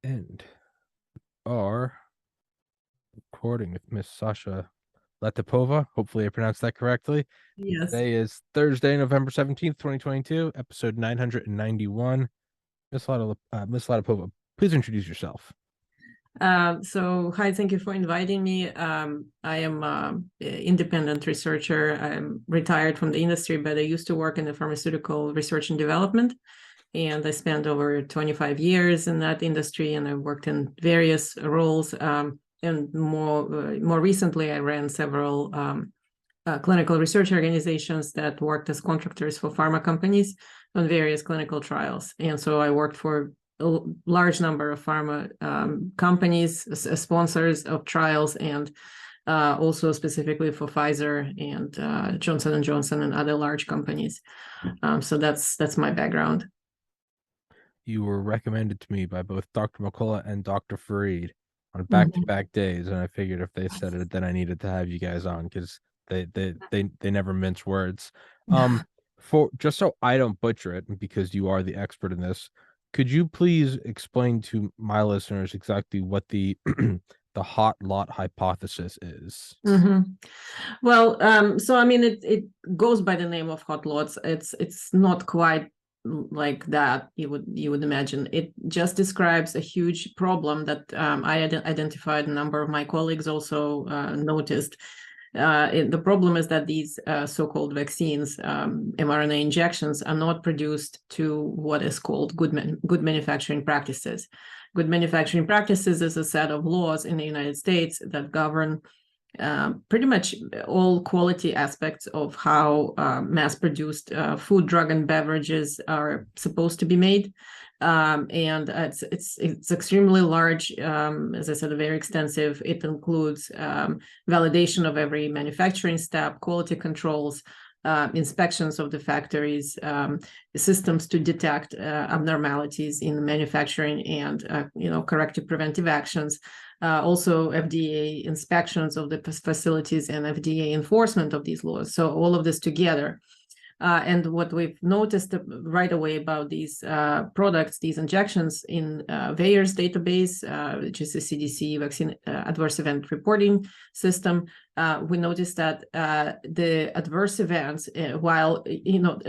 And are recording with Miss Sasha Latypova. Hopefully I pronounced that correctly. Yes. Today is Thursday, November 17th, 2022, episode 991. Miss Latypova, please introduce yourself. So, hi, thank you for inviting me. I am an independent researcher. I'm retired from the industry, but I used to work in the pharmaceutical research and development. And I spent over 25 years in that industry, and I worked in various roles. And more recently, I ran several clinical research organizations that worked as contractors for pharma companies on various clinical trials. And so I worked for a large number of pharma companies, sponsors of trials, and also specifically for Pfizer and Johnson & Johnson and other large companies. So that's my background. You were recommended to me by both Dr. McCullough and Dr. Fareed on Mhm. back-to-back days, and I figured if they said it, then I needed to have you guys on because they never mince words. For just so I don't butcher it, because you are the expert in this, could you please explain to my listeners exactly what the the hot lot hypothesis is? Mhm. Well, so I mean, it goes by the name of hot lots. It's not quite like that. You would imagine. It just describes a huge problem that I identified. A number of my colleagues also noticed. The problem is that these so-called vaccines, mRNA injections, are not produced to what is called good manufacturing practices. Good manufacturing practices is a set of laws in the United States that govern pretty much all quality aspects of how mass-produced food, drug, and beverages are supposed to be made. And it's extremely large, as I said, very extensive. It includes validation of every manufacturing step, quality controls, inspections of the factories, systems to detect abnormalities in manufacturing, and corrective preventive actions. Also FDA inspections of the facilities and FDA enforcement of these laws. So all of this together. And what we've noticed right away about these products, these injections in VAERS database, which is the CDC vaccine adverse event reporting system, we noticed that the adverse events, while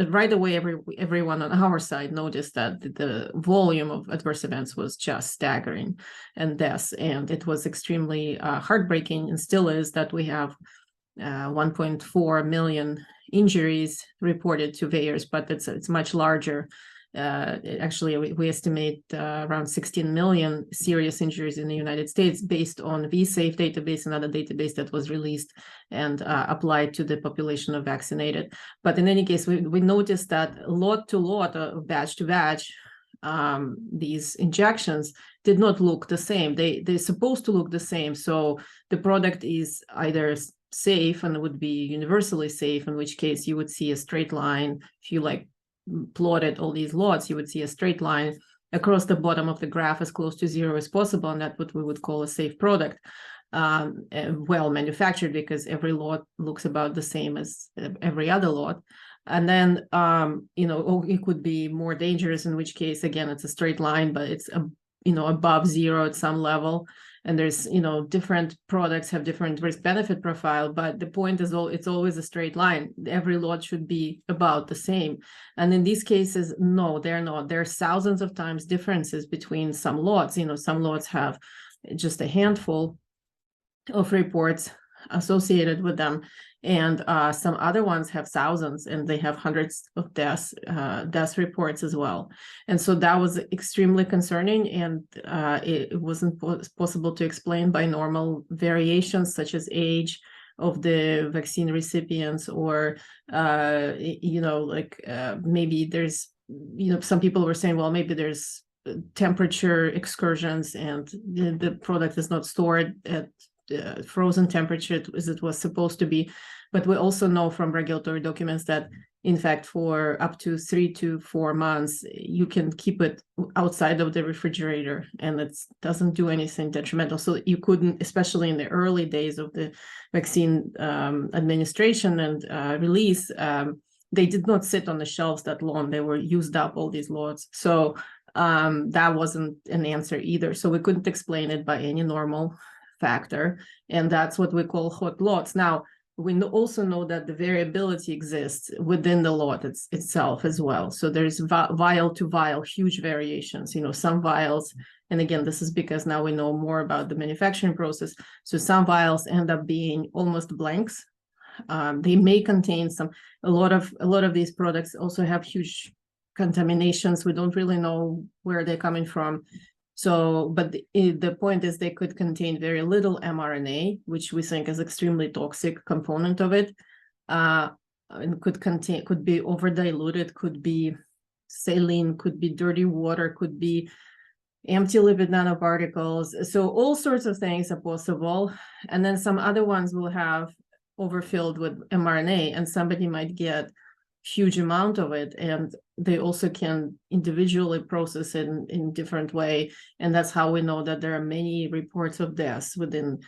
right away everyone on our side noticed that the volume of adverse events was just staggering and deaths, and it was extremely heartbreaking, and still is, that we have 1.4 million injuries reported to VAERS, but it's much larger. Actually, we estimate around 16 million serious injuries in the United States based on VSafe database, another database that was released and applied to the population of vaccinated. But in any case, we noticed that lot to lot, batch to batch, these injections did not look the same. They're supposed to look the same. So the product is either safe and would be universally safe, in which case you would see a straight line. If you plotted all these lots, you would see a straight line across the bottom of the graph as close to zero as possible, and that's what we would call a safe product. Well manufactured, because every lot looks about the same as every other lot. And then it could be more dangerous, in which case again it's a straight line, but it's above zero at some level. And there's different products have different risk benefit profile, but the point is it's always a straight line. Every lot should be about the same. And in these cases, no, they're not. There are thousands of times differences between some lots. Some lots have just a handful of reports associated with them, and some other ones have thousands, and they have hundreds of death reports as well. And so that was extremely concerning, and it wasn't possible to explain by normal variations such as age of the vaccine recipients, or maybe there's some people were saying, well, maybe there's temperature excursions and the product is not stored at frozen temperature as it was supposed to be. But we also know from regulatory documents that, in fact, for up to 3 to 4 months, you can keep it outside of the refrigerator and it doesn't do anything detrimental. So you couldn't, especially in the early days of the vaccine administration and release, they did not sit on the shelves that long. They were used up, all these lots. So That wasn't an answer either. So we couldn't explain it by any normal factor. And that's what we call hot lots. Now, we also know that the variability exists within the lot itself as well. So there's vial to vial, huge variations. Some vials, and again, this is because now we know more about the manufacturing process. So some vials end up being almost blanks. They may contain a lot of these products also have huge contaminations. We don't really know where they're coming from. So, but the point is they could contain very little mRNA, which we think is extremely toxic component of it. And could be over diluted, could be saline, could be dirty water, could be empty lipid nanoparticles. So all sorts of things are possible. And then some other ones will have overfilled with mRNA, and somebody might get huge amount of it, and they also can individually process it in different way. And that's how we know that there are many reports of deaths within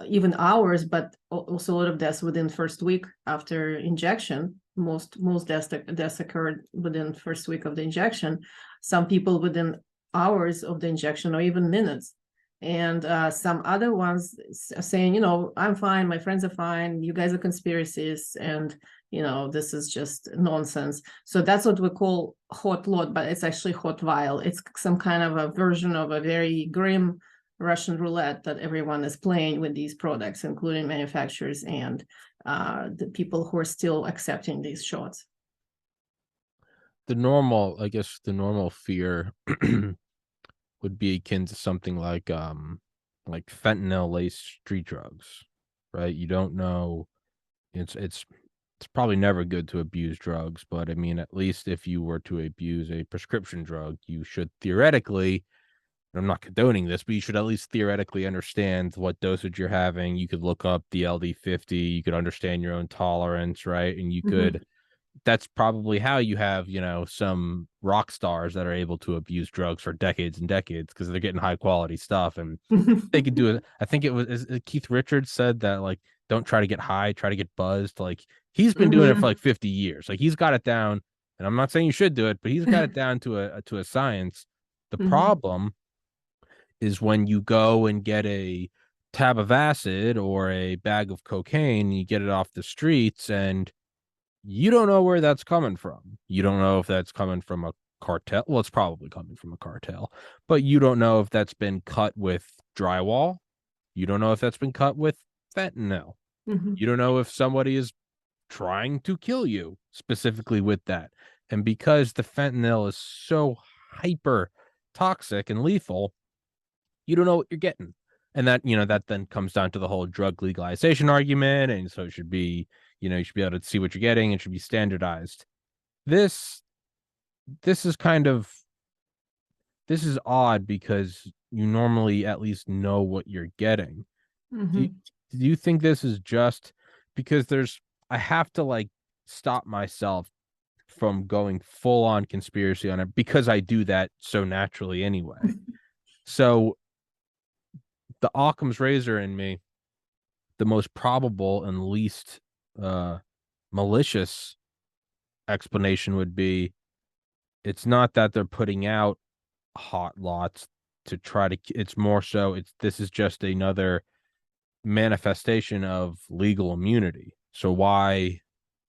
even hours, but also a lot of deaths within first week after injection. Most deaths occurred within first week of the injection. Some people within hours of the injection or even minutes. And some other ones saying, I'm fine, my friends are fine, you guys are conspiracists, and this is just nonsense. So that's what we call hot lot, but it's actually hot vial. It's some kind of a version of a very grim Russian roulette that everyone is playing with these products, including manufacturers and the people who are still accepting these shots. The normal fear would be akin to something like fentanyl laced street drugs, right? You don't know. It's probably never good to abuse drugs, but I mean, at least if you were to abuse a prescription drug, you should theoretically, I'm not condoning this, but you should at least theoretically understand what dosage you're having. You could look up the LD50, you could understand your own tolerance, right? And you could, that's probably how you have, some rock stars that are able to abuse drugs for decades and decades because they're getting high quality stuff and they could do it. I think it was Keith Richards said that, like, don't try to get high, try to get buzzed. Like, he's been doing it for like 50 years. Like, he's got it down, and I'm not saying you should do it, but he's got it down to a science. The problem is when you go and get a tab of acid or a bag of cocaine, you get it off the streets, and you don't know where that's coming from. You don't know if that's coming from a cartel. Well, it's probably coming from a cartel, but you don't know if that's been cut with drywall. You don't know if that's been cut with fentanyl. You don't know if somebody is trying to kill you specifically with that. And because the fentanyl is so hyper toxic and lethal, you don't know what you're getting. And that then comes down to the whole drug legalization argument. And so it should be, you should be able to see what you're getting. It should be standardized. This is odd because you normally at least know what you're getting. Do you think this is just because I have to like stop myself from going full on conspiracy on it because I do that so naturally anyway. So the Occam's razor in me, the most probable and least malicious explanation would be it's not that they're putting out hot lots to try to, it's more so this is just another manifestation of legal immunity. So why, I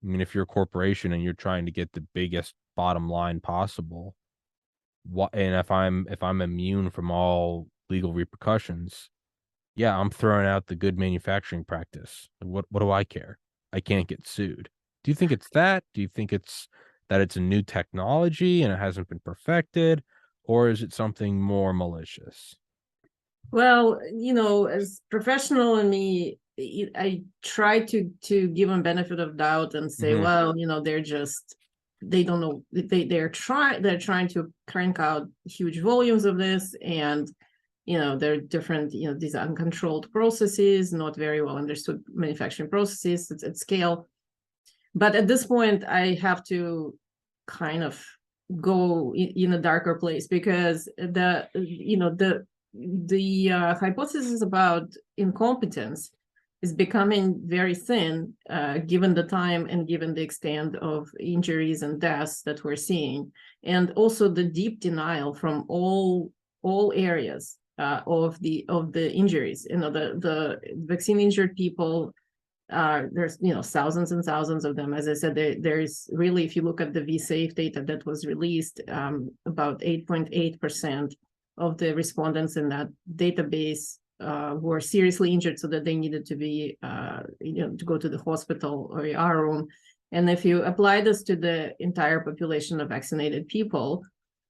mean, if you're a corporation and you're trying to get the biggest bottom line possible, and if I'm immune from all legal repercussions, yeah, I'm throwing out the good manufacturing practice. What do I care? I can't get sued. Do you think it's that? Do you think it's that it's a new technology and it hasn't been perfected? Or is it something more malicious? Well, as professional in me, I try to give them benefit of doubt and say, well, they don't know, they're trying to crank out huge volumes of this, and they're different, these uncontrolled processes, not very well understood manufacturing processes at scale. But at this point, I have to kind of go in a darker place because the hypothesis about incompetence is becoming very thin, given the time and given the extent of injuries and deaths that we're seeing, and also the deep denial from all areas of the injuries. The vaccine injured people, there's thousands and thousands of them. As I said, there's really, if you look at the vSafe data that was released, about 8.8% of the respondents in that database were seriously injured, so that they needed to be to go to the hospital or ER room. And if you apply this to the entire population of vaccinated people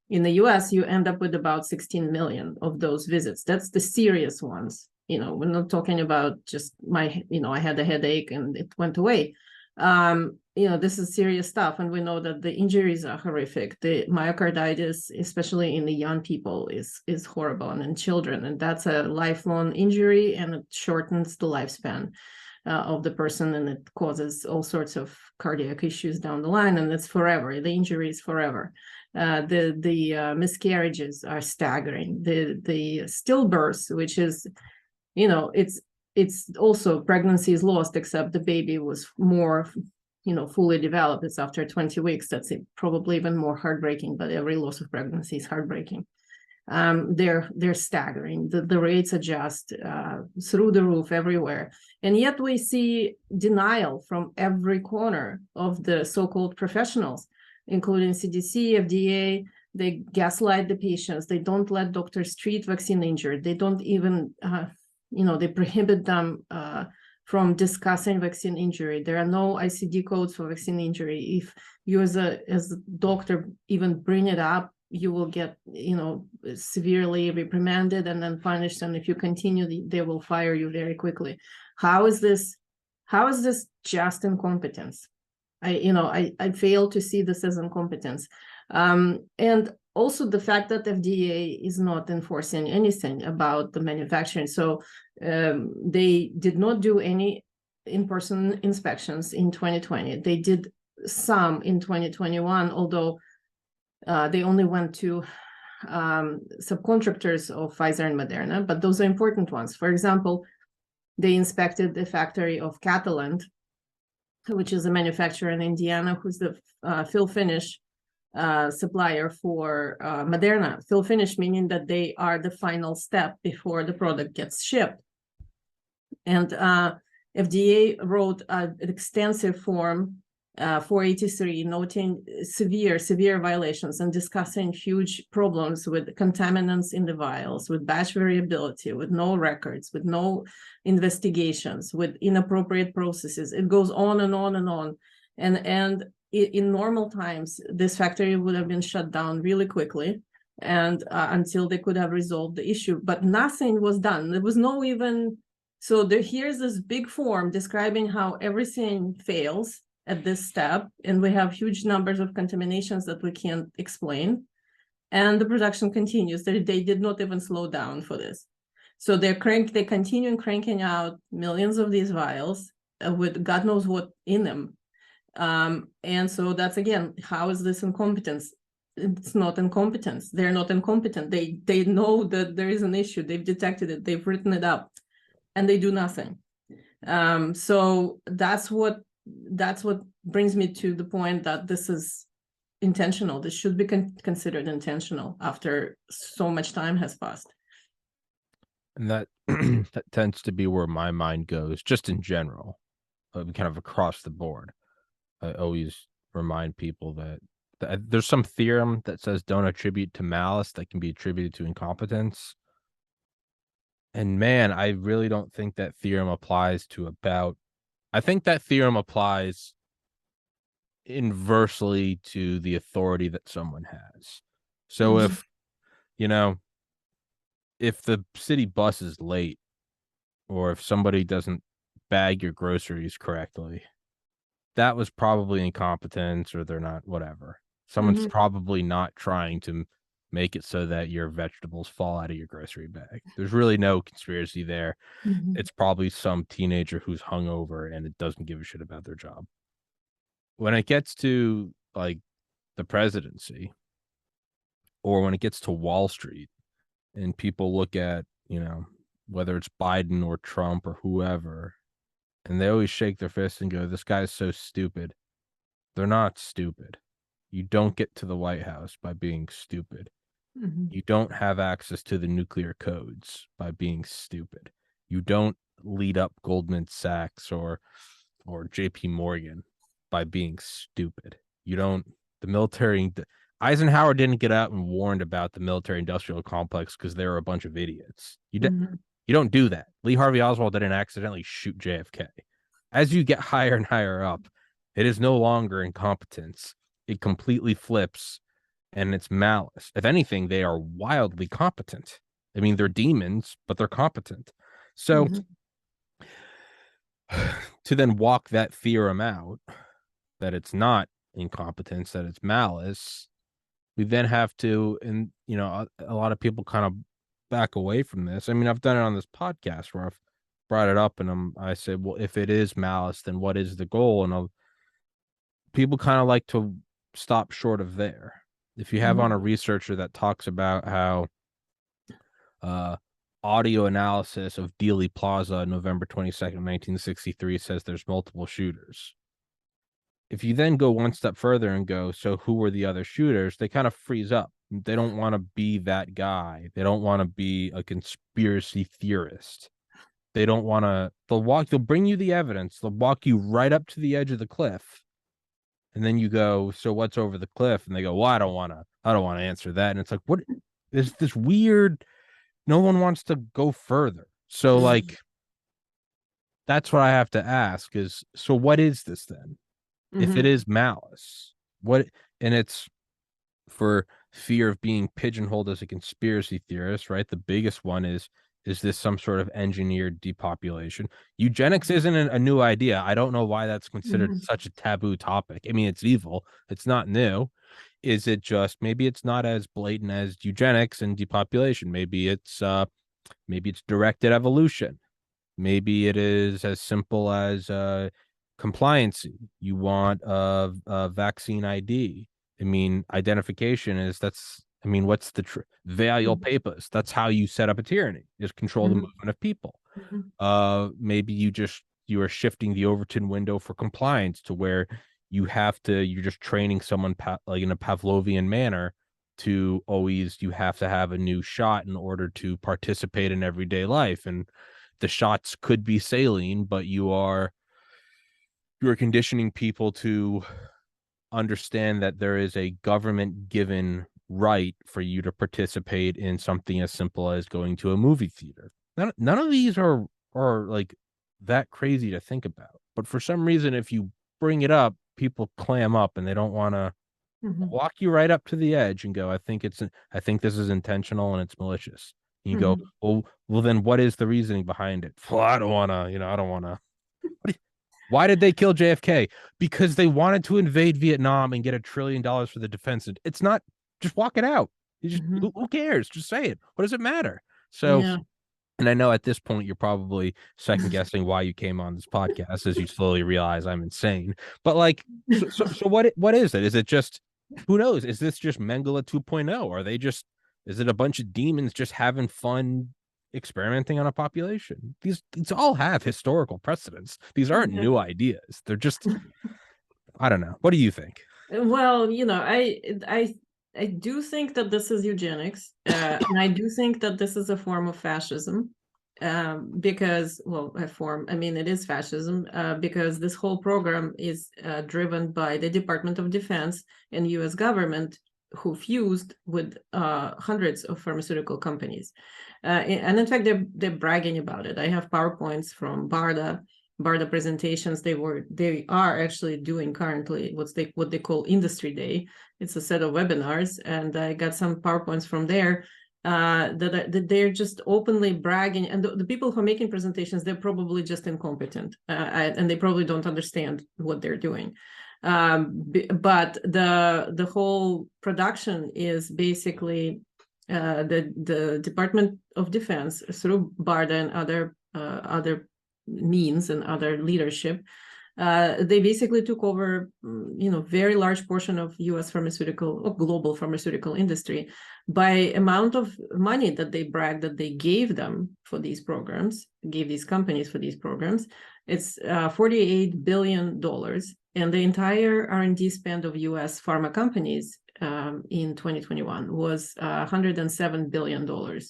in the US, you end up with about 16 million of those visits. That's the serious ones. We're not talking about just I had a headache and it went away. This is serious stuff. And we know that the injuries are horrific. The myocarditis, especially in the young people, is horrible, and in children. And that's a lifelong injury, and it shortens the lifespan of the person, and it causes all sorts of cardiac issues down the line, and it's forever. The injury is forever. The miscarriages are staggering. The stillbirths, which is, it's also, pregnancy is lost, except the baby was more, fully developed. It's after 20 weeks. That's probably even more heartbreaking, but every loss of pregnancy is heartbreaking. They're staggering. The rates are just through the roof everywhere. And yet we see denial from every corner of the so-called professionals, including CDC, FDA. They gaslight the patients. They don't let doctors treat vaccine injured. They don't even, they prohibit them from discussing vaccine injury. There are no ICD codes for vaccine injury. If you as a doctor even bring it up, you will get, severely reprimanded and then punished. And if you continue, they will fire you very quickly. How is this just incompetence? I fail to see this as incompetence. And also the fact that FDA is not enforcing anything about the manufacturing. So they did not do any in-person inspections in 2020. They did some in 2021, although they only went to subcontractors of Pfizer and Moderna, but those are important ones. For example, they inspected the factory of Catalent, which is a manufacturer in Indiana, who's the fill finish supplier for Moderna. Fill finish meaning that they are the final step before the product gets shipped. And FDA wrote an extensive form 483, noting severe violations and discussing huge problems with contaminants in the vials, with batch variability, with no records, with no investigations, with inappropriate processes. It goes on and on and on. And in normal times, this factory would have been shut down really quickly, and until they could have resolved the issue. But nothing was done. There was no even, so here's this big form describing how everything fails at this step, and we have huge numbers of contaminations that we can't explain, and the production continues. They did not even slow down for this. So they continue cranking out millions of these vials with God knows what in them. And so that's, again, how is this incompetence? It's not incompetence. They're not incompetent. They know that there is an issue. They've detected it. They've written it up, and they do nothing. So that's what brings me to the point that this is intentional. This should be considered intentional after so much time has passed. And that that tends to be where my mind goes, just in general, kind of across the board. I always remind people that there's some theorem that says don't attribute to malice that can be attributed to incompetence. And man, I really don't think that theorem applies to I think that theorem applies inversely to the authority that someone has. So if the city bus is late, or if somebody doesn't bag your groceries correctly, that was probably incompetence, or they're not, whatever. Someone's probably not trying to make it so that your vegetables fall out of your grocery bag. There's really no conspiracy there. It's probably some teenager who's hungover and it doesn't give a shit about their job. When it gets to like the presidency, or when it gets to Wall Street, and people look at, whether it's Biden or Trump or whoever, and they always shake their fist and go, "This guy's so stupid." They're not stupid. You don't get to the White House by being stupid. Mhm. You don't have access to the nuclear codes by being stupid. You don't lead up Goldman Sachs or JP Morgan by being stupid. You don't the military Eisenhower didn't get out and warned about the military industrial complex because they were a bunch of idiots. Mhm. You don't do that. Lee Harvey Oswald didn't accidentally shoot JFK. As you get higher and higher up, it is no longer incompetence. It completely flips and it's malice. If anything, they are wildly competent. I mean, they're demons, but they're competent. So Mhm. to then walk that theorem out that it's not incompetence, that it's malice, we then have to, and a lot of people kind of back away from this. I mean, I've done it on this podcast where I've brought it up and I said, well, if it is malice, then what is the goal? And people kind of like to stop short of there. If you have on a Mhm. researcher that talks about how uh, audio analysis of Dealey Plaza, November 22nd, 1963, says there's multiple shooters. If you then go one step further and go, so who were the other shooters? They kind of freeze up. They don't want to be that guy. They don't want to be a conspiracy theorist. They don't want to. They'll bring you the evidence. They'll walk you right up to the edge of the cliff. And then you go, so what's over the cliff? And they go, well, I don't want to answer that. And it's like, what is this weird? No one wants to go further. So Mhm. like, that's what I have to ask is, so what is this then? If it Mhm. is malice, what, and it's for fear of being pigeonholed as a conspiracy theorist, right? The biggest one is this some sort of engineered depopulation? Eugenics isn't a new idea. I don't know why that's considered Mhm. such a taboo topic. I mean, it's evil. It's not new. Is it just maybe it's not as blatant as eugenics and depopulation? Maybe it's directed evolution. Maybe it is as simple as compliancy. You want a vaccine ID. I mean, identification is I mean, what's the Valial Mhm. papers? That's how you set up a tyranny, is control the Mhm. movement of people. Mhm. Maybe you are shifting the Overton window for compliance to where you're just training someone like in a Pavlovian manner to always you have to have a new shot in order to participate in everyday life. And the shots could be saline, but you're conditioning people to understand that there is a government given right for you to participate in something as simple as going to a movie theater. None of these are like that crazy to think about. But for some reason, if you bring it up, people clam up and they don't want to Mhm. walk you right up to the edge and go, I think this is intentional and it's malicious. And you go, Mhm. well, then what is the reasoning behind it? Well, I don't want to, I don't want to. Why did they kill JFK? Because they wanted to invade Vietnam and get $1 trillion for the defense. It's not, just walk it out. Mhm. Who cares? Just say it. What does it matter? So, Yeah. and I know at this point you're probably second guessing why you came on this podcast as you slowly realize I'm insane. But like, so what is it? Is it just, who knows? Is this just Mengele 2.0? Are they just, is it a bunch of demons just having fun experimenting on a population? These all have historical precedents. These aren't Yeah. new ideas. They're just, I don't know. What do you think? Well, I do think that this is eugenics, and I do think that this is a form of fascism, because, well, a form. I mean, it is fascism because this whole program is driven by the Department of Defense and U.S. government, who fused with hundreds of pharmaceutical companies, and in fact, they're bragging about it. I have PowerPoints from BARDA presentations. They are actually doing currently what they call Industry Day. It's a set of webinars, and I got some PowerPoints from there that they're just openly bragging. And the people who are making presentations, they're probably just incompetent, and they probably don't understand what they're doing. But the whole production is basically the Department of Defense through BARDA and other means and other leadership. They basically took over, very large portion of U.S. pharmaceutical or global pharmaceutical industry by amount of money that they bragged that they gave them for these programs, gave these companies for these programs. It's $48 billion, and the entire R&D spend of U.S. pharma companies in 2021 was $107 billion,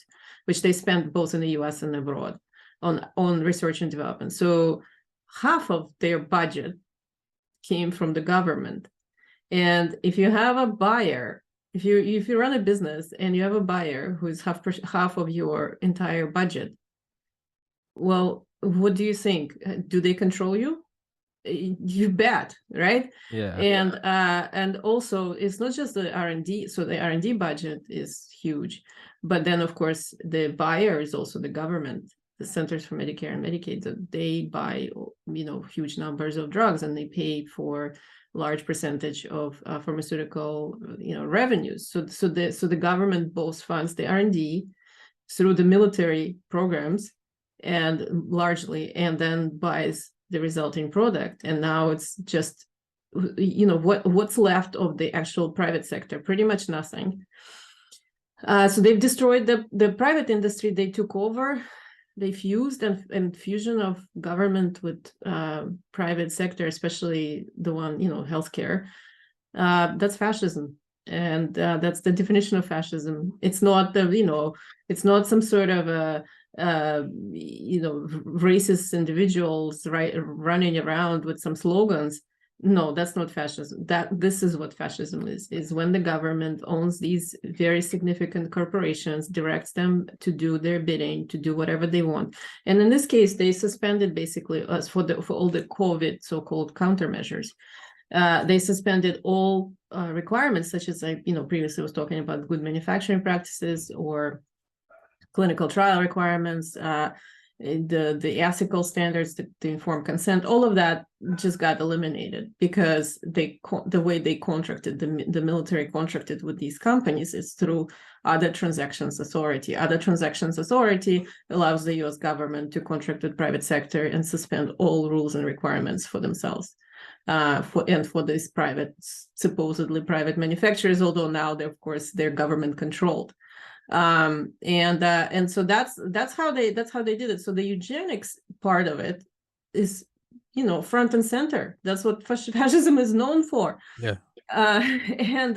which they spent both in the U.S. and abroad on research and development. So half of their budget came from the government. And if you have a buyer, if you run a business and you have a buyer who's half of your entire budget, well, what do you think? Do they control you? You bet, right? Yeah. And also it's not just the R&D. So the R&D budget is huge, but then of course the buyer is also the government, the Centers for Medicare and Medicaid. That they buy, huge numbers of drugs, and they pay for large percentage of pharmaceutical, revenues. So the government both funds the R&D through the military programs, and largely, and then buys the resulting product. And now it's just, what's left of the actual private sector? Pretty much nothing. So they've destroyed the private industry. They took over. They fused, and fusion of government with private sector, especially the one, healthcare. That's fascism. And that's the definition of fascism. It's not it's not some sort of a racist individuals running around with some slogans. No, that's not fascism. This is what fascism is when the government owns these very significant corporations, directs them to do their bidding, to do whatever they want. And in this case, they suspended basically for all the COVID so-called countermeasures. They suspended all requirements, such as I previously was talking about good manufacturing practices or clinical trial requirements, the ethical standards, the informed consent. All of that just got eliminated because the way they contracted, the military contracted with these companies is through other transactions authority. Other transactions authority allows the U.S. government to contract with private sector and suspend all rules and requirements for themselves. For these supposedly private manufacturers, although now they're government controlled, and so that's how they did it. So the eugenics part of it is front and center. That's what fascism is known for. Yeah. And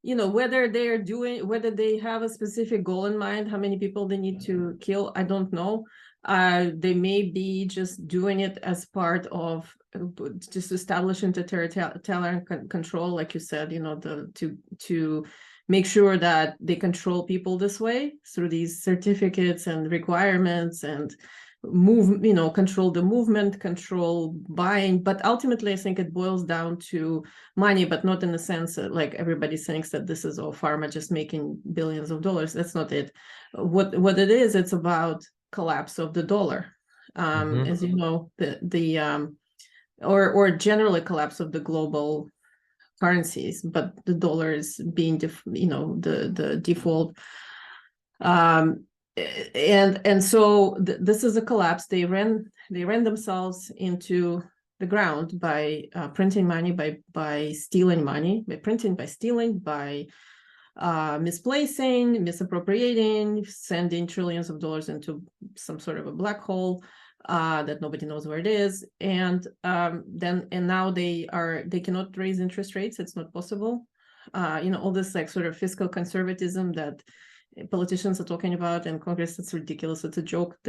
whether they have a specific goal in mind, how many people they need to kill, I don't know. They may be just doing it as part of just establishing the territorial control, like you said, to make sure that they control people this way through these certificates and requirements and control the movement, control buying. But ultimately, I think it boils down to money, but not in the sense that like everybody thinks that this is all pharma just making billions of dollars. That's not it. What it is, it's about collapse of the dollar. As you know, or generally collapse of the global currencies, but the dollar is being the default. And so this is a collapse. They ran themselves into the ground by printing money, by stealing money, by printing, by stealing, by misplacing, misappropriating, sending trillions of dollars into some sort of a black hole that nobody knows where it is. And now they cannot raise interest rates. It's not possible. All this like sort of fiscal conservatism that politicians are talking about in Congress, it's ridiculous. It's a joke.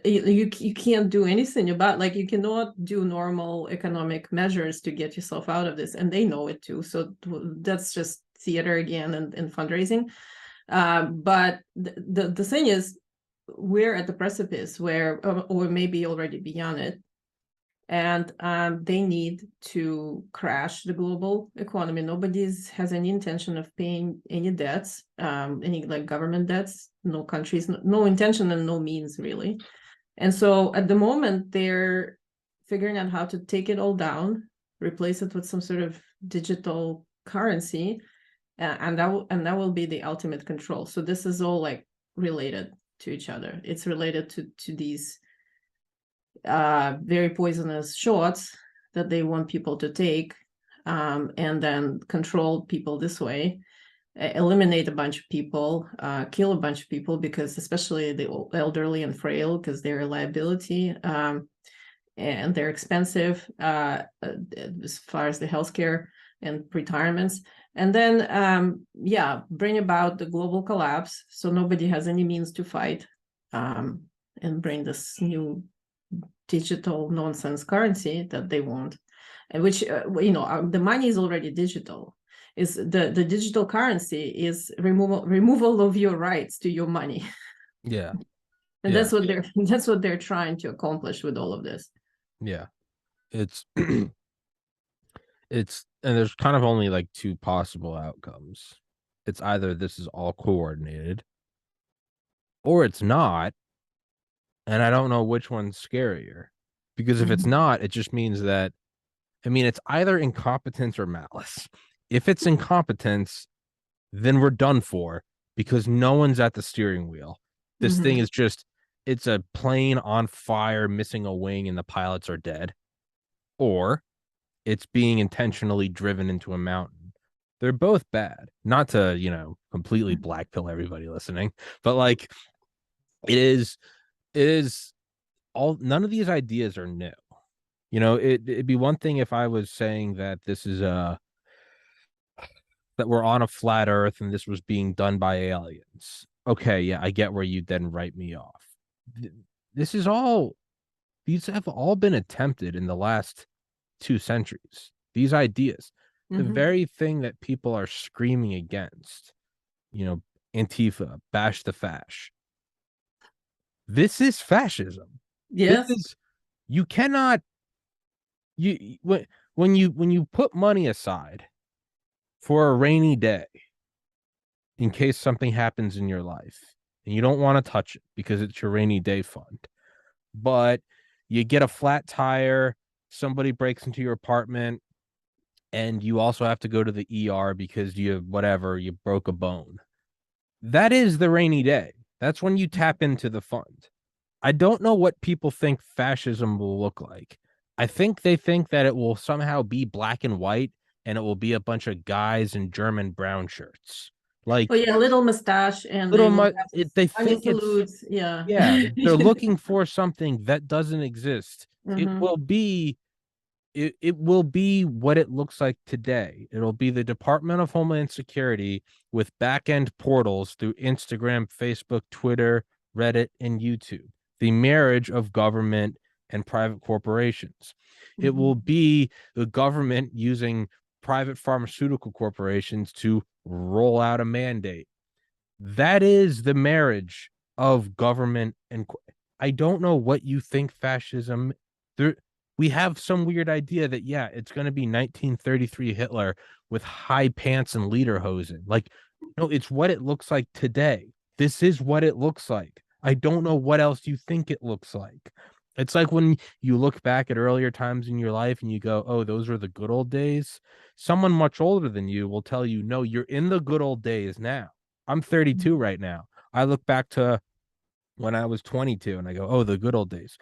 You can't do anything about, like, you cannot do normal economic measures to get yourself out of this, and they know it too. So that's just theater again and fundraising. But the thing is, we're at the precipice where, or maybe already beyond it, and they need to crash the global economy. Nobody has any intention of paying any debts, any like government debts. No countries, no intention and no means really. And so at the moment, they're figuring out how to take it all down, replace it with some sort of digital currency, and that will be the ultimate control. So this is all like related to each other. It's related to these very poisonous shots that they want people to take, and then control people this way, eliminate a bunch of people, kill a bunch of people, because especially the elderly and frail, because they're a liability, and they're expensive as far as the healthcare and retirements. And then, bring about the global collapse, so nobody has any means to fight, and bring this new digital nonsense currency that they want, and which the money is already digital. Is the digital currency is removal of your rights to your money. Yeah. And Yeah. that's what they're trying to accomplish with all of this. Yeah. It's it's and there's kind of only like two possible outcomes. It's either this is all coordinated or it's not, and I don't know which one's scarier. Because if it's not, it just means that, I mean, it's either incompetence or malice. If it's incompetence, then we're done for because no one's at the steering wheel. This thing is just, it's a plane on fire, missing a wing, and the pilots are dead. Or it's being intentionally driven into a mountain. They're both bad. Not to, completely black pill everybody listening, but like it is all, none of these ideas are new. It'd be one thing if I was saying that this is that we're on a flat earth and this was being done by aliens. Okay, yeah, I get where you then write me off. This is all, these have all been attempted in the last 2 centuries. These ideas, the very thing that people are screaming against, Antifa, bash the fash. This is fascism. Yes. You cannot, when you put money aside for a rainy day in case something happens in your life and you don't want to touch it because it's your rainy day fund, but you get a flat tire, somebody breaks into your apartment, and you also have to go to the ER because you broke a bone. That is the rainy day. That's when you tap into the fund. I don't know what people think fascism will look like. I think they think that it will somehow be black and white and it will be a bunch of guys in German brown shirts. Like, oh yeah, little mustache, and they little will they think salutes. Yeah. they're looking for something that doesn't exist. It will be it will be what it looks like today. It'll be the Department of Homeland Security with back-end portals through Instagram, Facebook, Twitter, Reddit, and YouTube. The marriage of government and private corporations. It will be the government using private pharmaceutical corporations to roll out a mandate. That is the marriage of government and I don't know what you think fascism. We have some weird idea that it's going to be 1933 Hitler with high pants and lederhosen. Like, no, it's what it looks like today. This is what it looks like. I don't know what else you think it looks like. It's like when you look back at earlier times in your life and you go, oh, those were the good old days. Someone much older than you will tell you, no, you're in the good old days now. I'm 32 right now. I look back to when I was 22 and I go, oh, the good old days.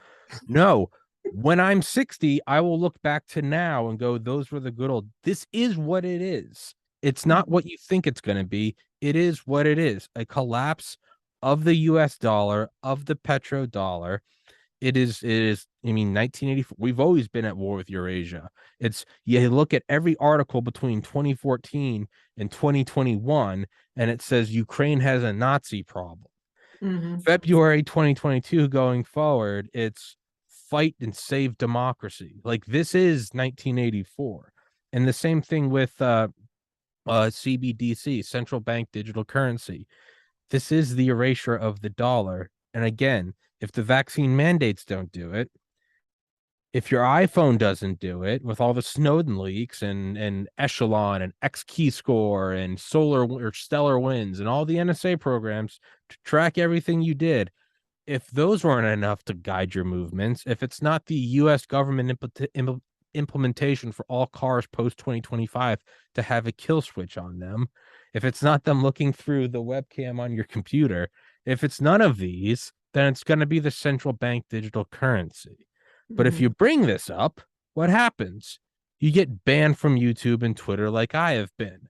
No, when I'm 60, I will look back to now and go, those were the good old. This is what it is. It's not what you think it's going to be. It is what it is. A collapse of the US dollar, of the petrodollar. It is, I mean, 1984. We've always been at war with Eurasia. You look at every article between 2014 and 2021, and it says Ukraine has a Nazi problem. February 2022 going forward, it's fight and save democracy. Like, this is 1984. And the same thing with CBDC, central bank digital currency. This is the erasure of the dollar. And again, if the vaccine mandates don't do it, if your iPhone doesn't do it, with all the Snowden leaks and Echelon and X Key Score and Solar or Stellar Winds and all the NSA programs to track everything you did, if those weren't enough to guide your movements, if it's not the U.S. government implementation for all cars post 2025 to have a kill switch on them, if it's not them looking through the webcam on your computer, if it's none of these, then it's going to be the central bank digital currency. But if you bring this up, what happens? You get banned from YouTube and Twitter like I have been.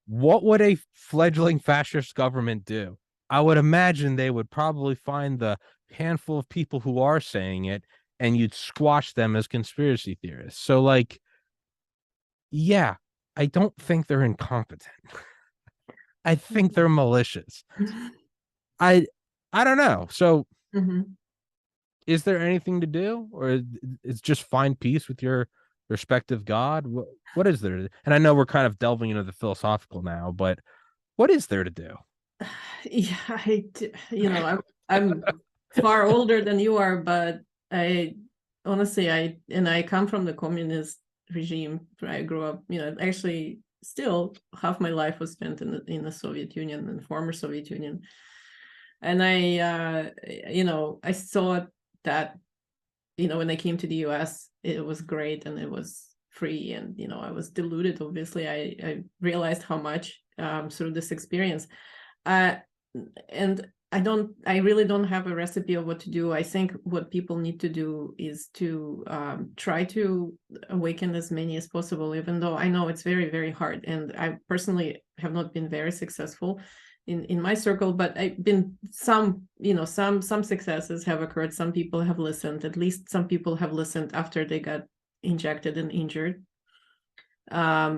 What would a fledgling fascist government do? I would imagine they would probably find the handful of people who are saying it and you'd squash them as conspiracy theorists. So like, yeah, I don't think they're incompetent. I think they're malicious. I I don't know. So Mhm. is there anything to do, or it's just find peace with your respective God? What is there? And I know we're kind of delving into the philosophical now, but what is there to do? Yeah, I'm far older than you are, but I honestly, I come from the communist regime. I grew up, actually still half my life was spent in the Soviet Union and former Soviet Union. And I saw that, when I came to the US, it was great and it was free. And, I was deluded. Obviously, I realized how much through this experience. Uh, and I really don't have a recipe of what to do. I think what people need to do is to try to awaken as many as possible, even though I know it's very, very hard. And I personally have not been very successful in my circle, but I've been some successes have occurred. Some people have listened. At least some people have listened after they got injected and injured. I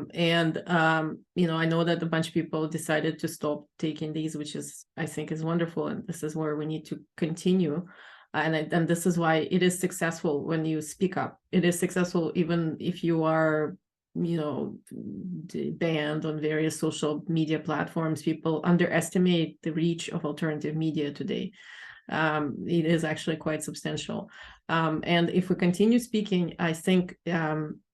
know that a bunch of people decided to stop taking these, which I think is wonderful, and this is where we need to continue. And this is why it is successful when you speak up. It is successful even if you are, banned on various social media platforms. People underestimate the reach of alternative media today. It is actually quite substantial. And if we continue speaking, I think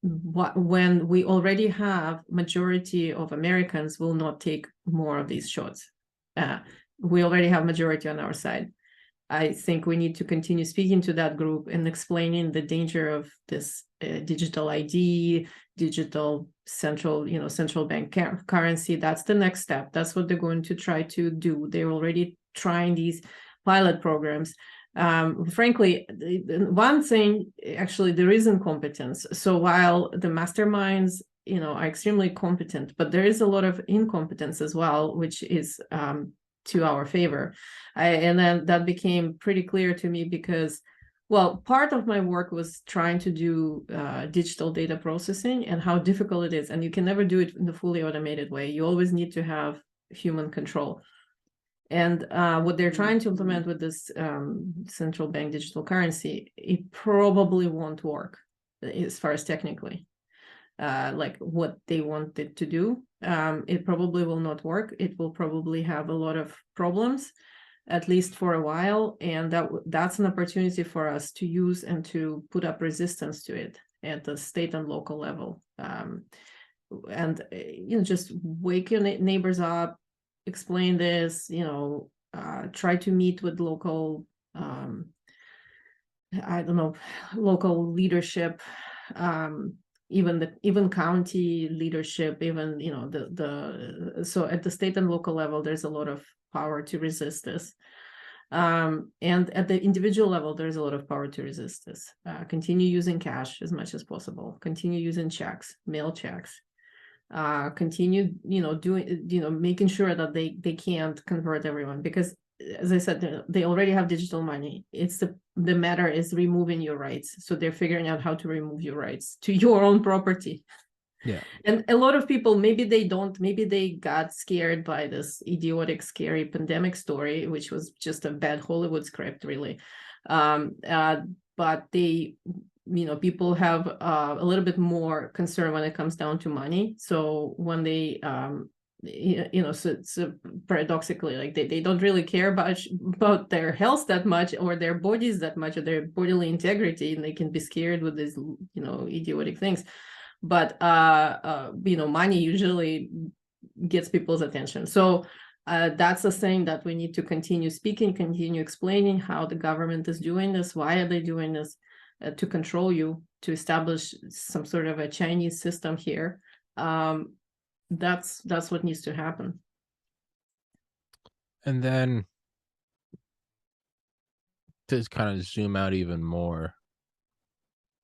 when we already have majority of Americans will not take more of these shots. We already have majority on our side. I think we need to continue speaking to that group and explaining the danger of this digital ID, digital central bank currency. That's the next step. That's what they're going to try to do. They're already trying these pilot programs. Frankly, one thing, actually, there is incompetence. So while the masterminds, are extremely competent, but there is a lot of incompetence as well, which is to our favor. And then that became pretty clear to me because, well, part of my work was trying to do digital data processing and how difficult it is. And you can never do it in the fully automated way. You always need to have human control. And what they're trying to implement with this central bank digital currency, it probably won't work as far as technically, like what they want it to do. It probably will not work. It will probably have a lot of problems, at least for a while. And that's an opportunity for us to use and to put up resistance to it at the state and local level. And just wake your neighbors up, explain this, try to meet with local, local leadership, even county leadership, even, so at the state and local level, there's a lot of power to resist this. And at the individual level, there's a lot of power to resist this. Continue using cash as much as possible. Continue using checks, mail checks. Continue doing making sure that they can't convert everyone, because as I said, they already have digital money. It's the matter is removing your rights. So they're figuring out how to remove your rights to your own property. Yeah. And a lot of people, maybe they got scared by this idiotic, scary pandemic story, which was just a bad Hollywood script, really. But they, people have a little bit more concern when it comes down to money. So when they, so paradoxically, like they don't really care about their health that much, or their bodies that much, or their bodily integrity, and they can be scared with these, idiotic things. But money usually gets people's attention. So that's a thing that we need to continue speaking, continue explaining how the government is doing this, why are they doing this, to control you, to establish some sort of a Chinese system here. That's what needs to happen. And then to kind of zoom out even more,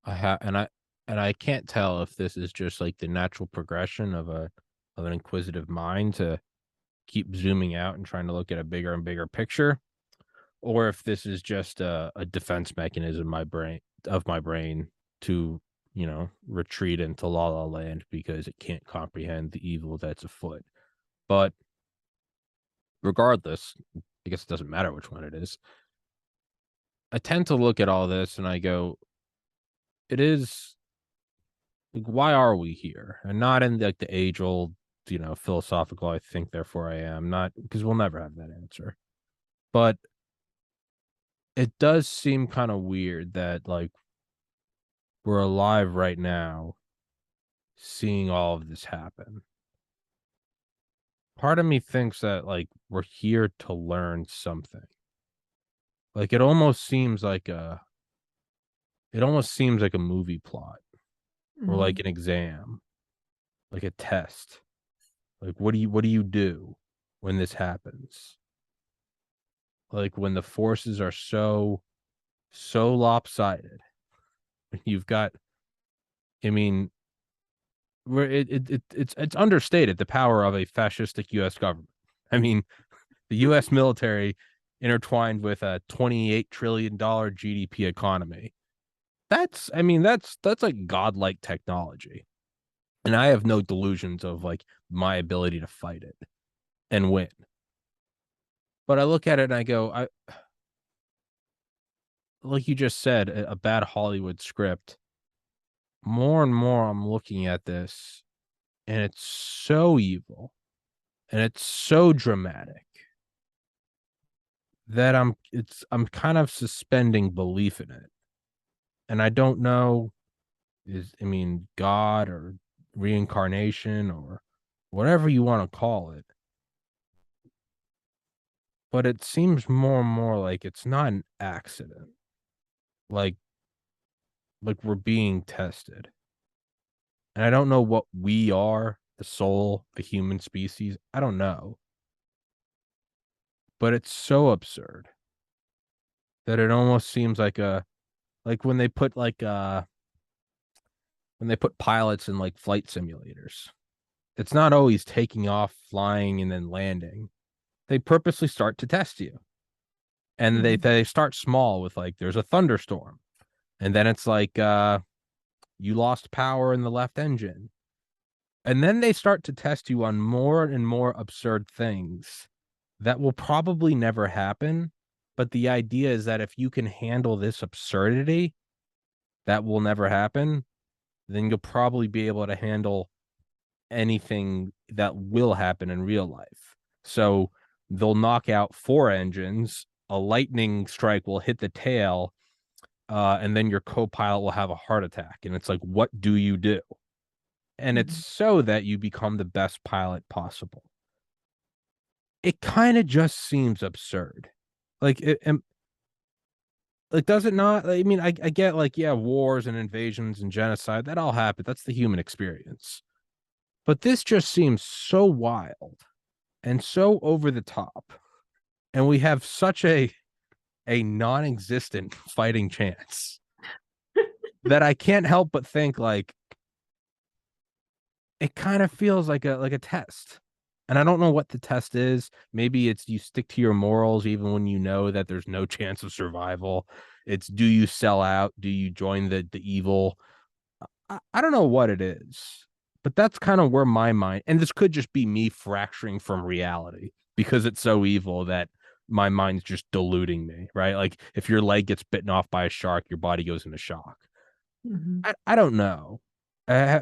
I can't tell if this is just like the natural progression of an inquisitive mind to keep zooming out and trying to look at a bigger and bigger picture, or if this is just a defense mechanism my brain to, retreat into la la land because it can't comprehend the evil that's afoot. But regardless, I guess it doesn't matter which one it is. I tend to look at all this and I go, it is like, why are we here? And not in like the age old, philosophical, I think, therefore I am, not because we'll never have that answer. But it does seem kind of weird that like we're alive right now seeing all of this happen. Part of me thinks that like we're here to learn something. Like it almost seems like a movie plot or like Mhm. an exam, like a test. Like what do you do when this happens? Like when the forces are so lopsided. You've got, I mean, where it's understated the power of a fascistic US government. I mean, the US military intertwined with a $28 trillion GDP economy. That's like godlike technology. And I have no delusions of like my ability to fight it and win. But I look at it and I go, I like you just said, a bad Hollywood script. More and more I'm looking at this and it's so evil and it's so dramatic that I'm kind of suspending belief in it. And I don't know, God or reincarnation or whatever you want to call it. But it seems more and more like it's not an accident. Like we're being tested. And I don't know what we are, the soul, the human species. I don't know. But it's so absurd that it almost seems like when they put pilots in like flight simulators. It's not always taking off, flying, and then landing. They purposely start to test you. And they Mhm. they start small with like there's a thunderstorm. And then it's like you lost power in the left engine. And then they start to test you on more and more absurd things that will probably never happen. But the idea is that if you can handle this absurdity that will never happen, then you'll probably be able to handle anything that will happen in real life. So they'll knock out four engines, a lightning strike will hit the tail, and then your co-pilot will have a heart attack. And it's like, what do you do? And it's Mhm. so that you become the best pilot possible. It kind of just seems absurd. Like like does it not? I mean, I get like, yeah, wars and invasions and genocide, that all happen. That's the human experience. But this just seems so wild and so over the top. And we have such a non-existent fighting chance that I can't help but think like it kind of feels like a test. And I don't know what the test is. Maybe it's you stick to your morals even when you know that there's no chance of survival. It's do you sell out? Do you join the evil? I don't know what it is, but that's kind of where my mind, and this could just be me fracturing from reality because it's so evil that my mind's just deluding me, right? Like if your leg gets bitten off by a shark, your body goes into shock. Mhm. I don't know. Uh,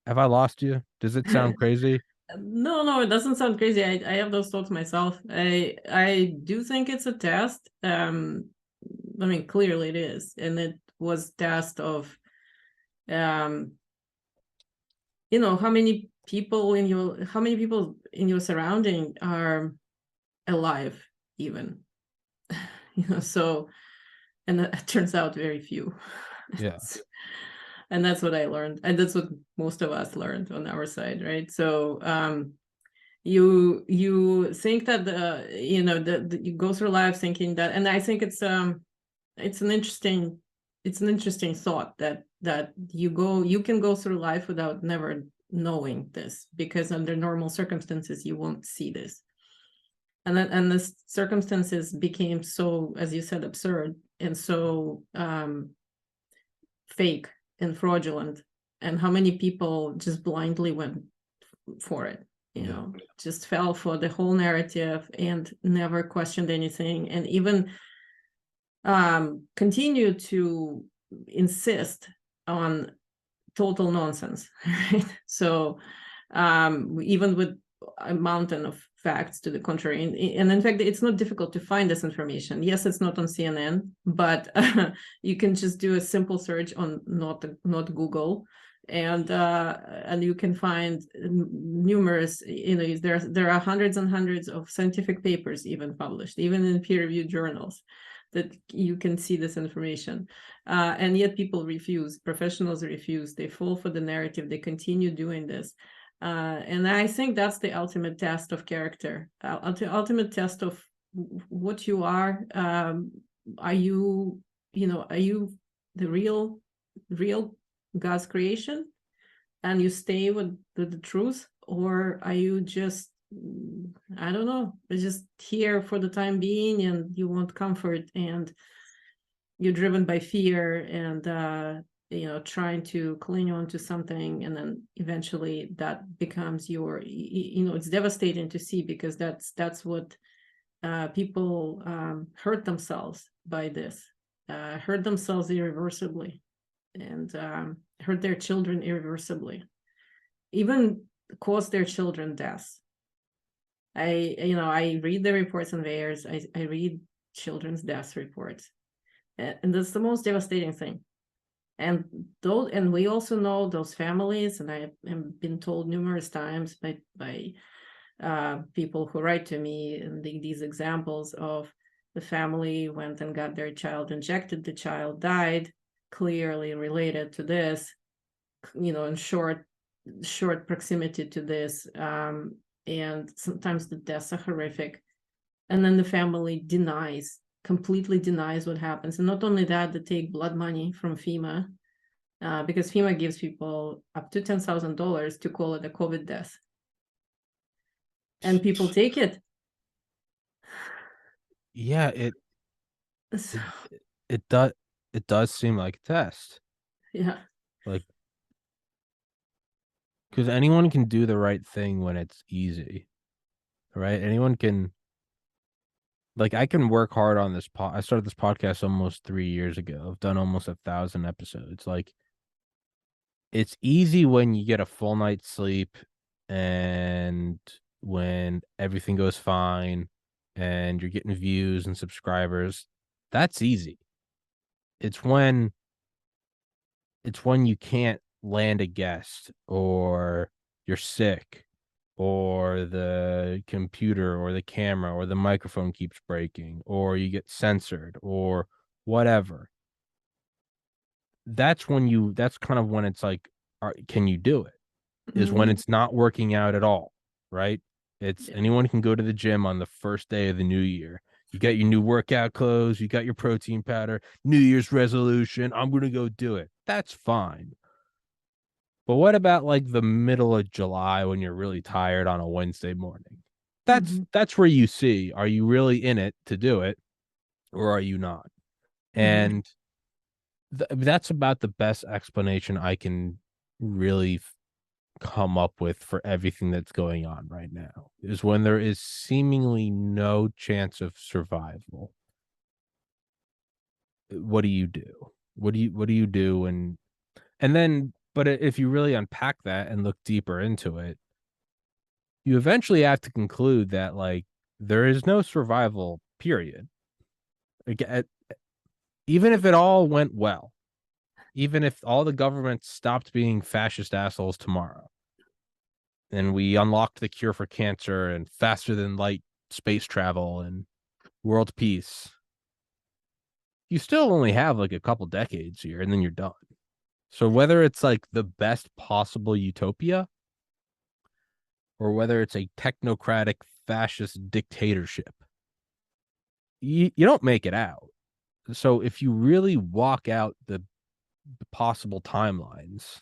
have I lost you? Does it sound crazy? No, no, it doesn't sound crazy. I have those thoughts myself. I do think it's a test. I mean, clearly it is, and it was test of um, how many people in your surrounding are alive, even. So, and it turns out very few. Yeah. And that's what I learned, and that's what most of us learned on our side, right? So you think that you go through life thinking that, and I think it's an interesting thought that you can go through life without never knowing this, because under normal circumstances you won't see this. and the circumstances became so, as you said, absurd and so fake and fraudulent, and how many people just blindly went for it, just fell for the whole narrative and never questioned anything, and even continue to insist on total nonsense, right? So even with a mountain of facts to the contrary, and in fact, it's not difficult to find this information. Yes, it's not on CNN, but you can just do a simple search on not Google, and you can find numerous, there are hundreds and hundreds of scientific papers even published, even in peer-reviewed journals, that you can see this information. And yet people refuse, professionals refuse, they fall for the narrative, they continue doing this. And I think that's the ultimate test of character, ultimate test of what you are. Are you the real God's creation, and you stay with the truth, or are you just, I don't know, just here for the time being, and you want comfort, and you're driven by fear, and trying to cling on to something, and then eventually that becomes your, it's devastating to see, because that's what people hurt themselves by this, hurt themselves irreversibly, and hurt their children irreversibly, even cause their children deaths. I read the reports on VAERS. I read children's death reports, and that's the most devastating thing. And we also know those families, and I have been told numerous times by people who write to me, and these examples of the family went and got their child injected, the child died, clearly related to this, in short proximity to this. And sometimes the deaths are horrific, and then the family completely denies what happens. And not only that, they take blood money from FEMA, because FEMA gives people up to $10,000 to call it a COVID death, and people take it. Yeah, it does seem like a test. Yeah. Like, because anyone can do the right thing when it's easy, right? Anyone can, like, I can work hard on this I started this podcast almost 3 years ago. I've done almost 1,000 episodes. Like, it's easy when you get a full night's sleep and when everything goes fine and you're getting views and subscribers. That's easy. It's when you can't land a guest, or you're sick, or the computer or the camera or the microphone keeps breaking, or you get censored, or whatever. That's kind of when it's like, can you do it? Is when it's not working out at all, right? It's anyone can go to the gym on the first day of the new year. You got your new workout clothes, you got your protein powder, New Year's resolution, I'm going to go do it. That's fine. But what about like the middle of July when you're really tired on a Wednesday morning? That's where you see, are you really in it to do it, or are you not? And that's about the best explanation I can really come up with for everything that's going on right now, is when there is seemingly no chance of survival. What do you do? What do you do? And then, but if you really unpack that and look deeper into it, you eventually have to conclude that, like, there is no survival, period. Like, even if it all went well, even if all the governments stopped being fascist assholes tomorrow, and we unlocked the cure for cancer and faster than light space travel and world peace, you still only have like a couple decades here, and then you're done. So whether it's like the best possible utopia, or whether it's a technocratic fascist dictatorship, you don't make it out. So if you really walk out the possible timelines,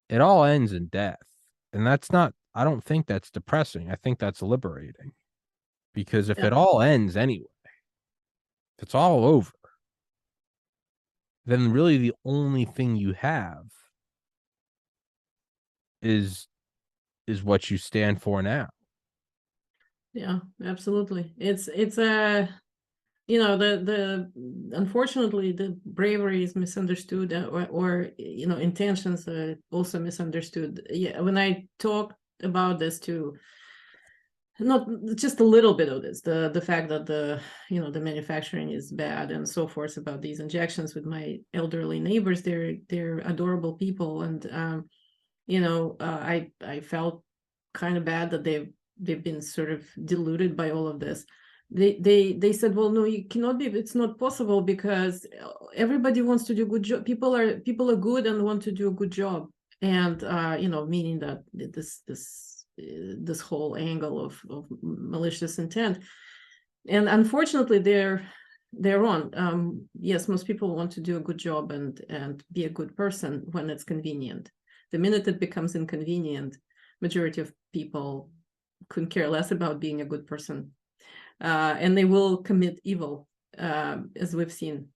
it all ends in death. And that's not, I don't think that's depressing. I think that's liberating. Because if Yeah. it all ends anyway, if it's all over, then really the only thing you have is what you stand for now. Yeah, absolutely. It's a the unfortunately the bravery is misunderstood, or intentions are also misunderstood. Yeah, when I talk about this to not just a little bit of this, the fact that the manufacturing is bad and so forth about these injections with my elderly neighbors, they're adorable people, and I felt kind of bad that they've been sort of deluded by all of this. They said, well, no, you cannot be, it's not possible, because everybody wants to do a good job. People are good and want to do a good job, and meaning that this whole angle of malicious intent. And unfortunately, they're wrong. Yes, most people want to do a good job and be a good person when it's convenient. The minute it becomes inconvenient, majority of people couldn't care less about being a good person, and they will commit evil, as we've seen.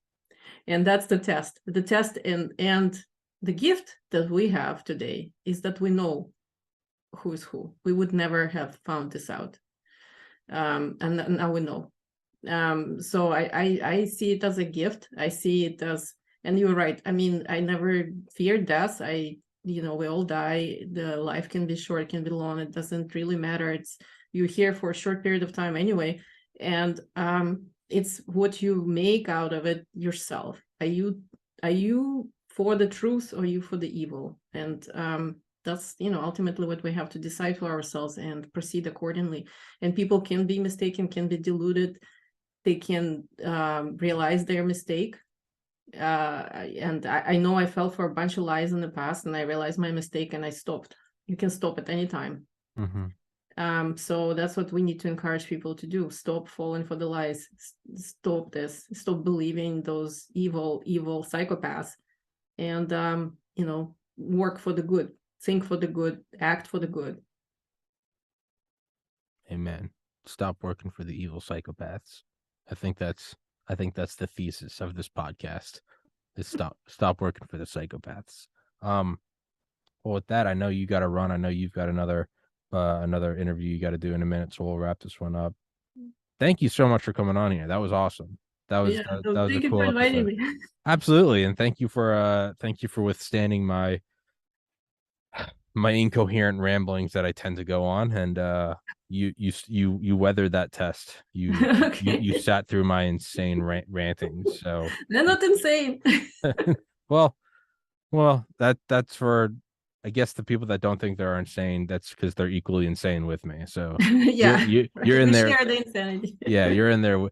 And that's the test. The test and the gift that we have today is that we know who's who. We would never have found this out, and now we know. So I see it as a gift. I see it as, and you're right. I mean, I never feared death. We all die. The life can be short, can be long. It doesn't really matter. It's, you're here for a short period of time anyway, and it's what you make out of it yourself. Are you for the truth, or are you for the evil? And that's ultimately what we have to decide for ourselves and proceed accordingly. And people can be mistaken, can be deluded. They can realize their mistake. And I know I fell for a bunch of lies in the past, and I realized my mistake, and I stopped. You can stop at any time. So that's what we need to encourage people to do. Stop falling for the lies. Stop this. Stop believing those evil psychopaths, and work for the good. Think for the good. Act for the good. Amen. Stop working for the evil psychopaths. I think that's the thesis of this podcast. Is stop working for the psychopaths. Well, with that, I know you got to run. I know you've got another interview you got to do in a minute, so we'll wrap this one up. Thank you so much for coming on here. That was awesome. That was that was a Thank you for cool inviting episode. me. Absolutely, and thank you for withstanding my incoherent ramblings that I tend to go on, and you weathered that test. You Okay. sat through my insane rantings. So They're not insane. well, that's for, I guess, the people that don't think they're insane. That's because they're equally insane with me. So Yeah, you're right. in We there. share the insanity. Yeah, you're in there.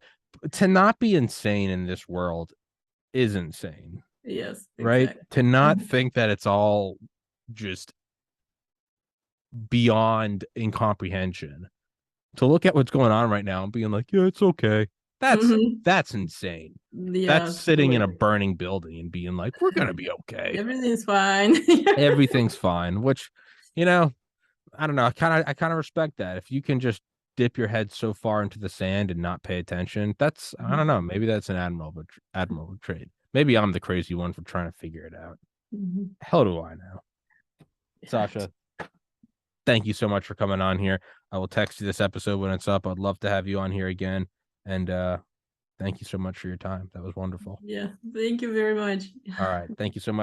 To not be insane in this world is insane, Yes, right? exactly. To not think that it's all just beyond incomprehension. To look at what's going on right now and being like, yeah, it's okay. Mhm. That's insane. That's Yeah, sitting in a totally. burning building and being like, we're gonna be okay. Everything's fine. Everything's fine. Which, you know, I don't know. I kind of respect that. If you can just dip your head so far into the sand and not pay attention, that's, I don't know. Maybe that's an admirable trait. Maybe I'm the crazy one for trying to figure it out. Mhm. Hell do I know? Yeah. Sasha, thank you so much for coming on here. I will text you this episode when it's up. I'd love to have you on here again. And thank you so much for your time. That was wonderful. Yeah. Thank you very much. All right. Thank you so much.